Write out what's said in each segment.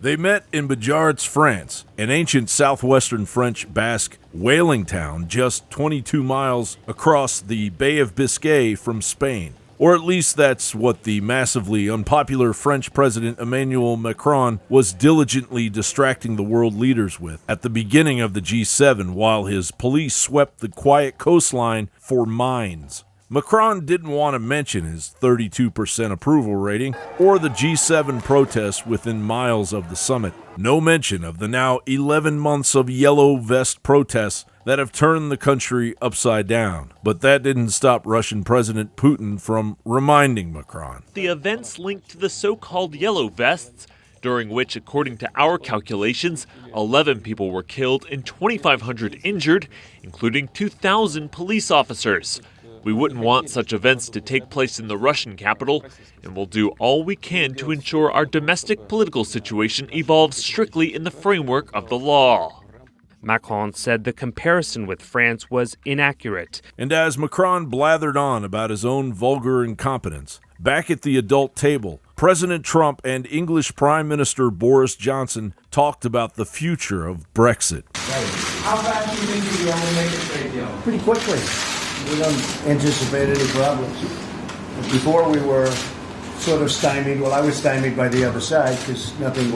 They met in Biaaritz, France, an ancient southwestern French basque whaling town just 22 miles across the Bay of Biscay from Spain. Or at least that's what the massively unpopular French President Emmanuel Macron was diligently distracting the world leaders with at the beginning of the G7 while his police swept the quiet coastline for mines. Macron didn't want to mention his 32% approval rating or the G7 protests within miles of the summit. No mention of the now 11 months of yellow vest protests that have turned the country upside down. But that didn't stop Russian President Putin from reminding Macron. The events linked to the so-called yellow vests, during which, according to our calculations, 11 people were killed and 2,500 injured, including 2,000 police officers. We wouldn't want such events to take place in the Russian capital, and we'll do all we can to ensure our domestic political situation evolves strictly in the framework of the law. Macron said the comparison with France was inaccurate. And as Macron blathered on about his own vulgar incompetence, back at the adult table, President Trump and English Prime Minister Boris Johnson talked about the future of Brexit. How fast do you think you'll be able to make a trade deal? Pretty quickly. We don't anticipate any problems. Before we were sort of stymied. Well, I was stymied by the other side because nothing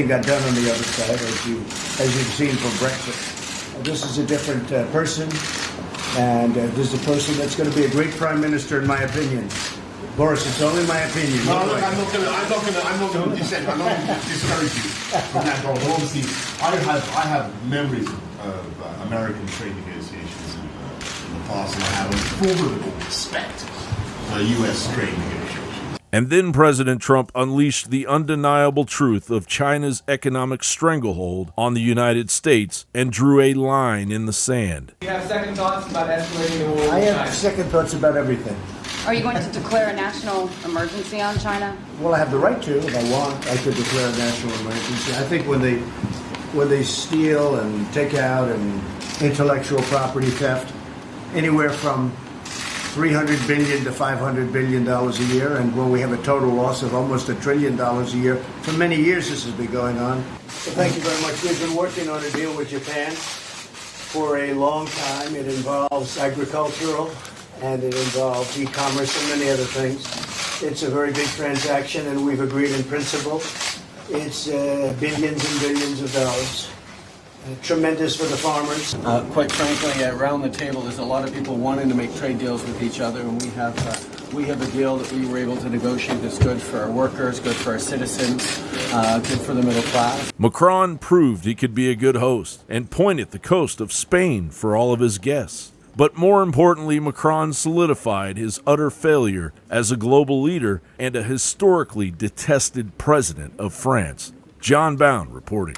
got done on the other side, as you've seen from Brexit. This is a different person, and this is a person that's going to be a great prime minister, in my opinion. Boris, it's only my opinion. No, look, I'm not going to dissent. I'm not going to discourage you from that goal. Obviously, I have memories of American trade negotiations in the past, and I have a formidable respect for U.S. trade negotiations. And then President Trump unleashed the undeniable truth of China's economic stranglehold on the United States and drew a line in the sand. Do you have second thoughts about escalating the war with China? I have second thoughts about everything. Are you going to declare a national emergency on China? Well, I have the right to. If I want, I could declare a national emergency. I think when they steal and take out and intellectual property theft, anywhere from $300 billion to $500 billion a year, and when we have a total loss of almost $1 trillion a year. For many years this has been going on. So thank you very much. We've been working on a deal with Japan for a long time. It involves agricultural, and it involves e-commerce and many other things. It's a very big transaction, and we've agreed in principle. It's billions and billions of dollars. Tremendous for the farmers. Quite frankly, around the table, there's a lot of people wanting to make trade deals with each other, and we have a deal that we were able to negotiate that's good for our workers, good for our citizens, good for the middle class. Macron proved he could be a good host and pointed the coast of Spain for all of his guests. But more importantly, Macron solidified his utter failure as a global leader and a historically detested president of France. John Bound reporting.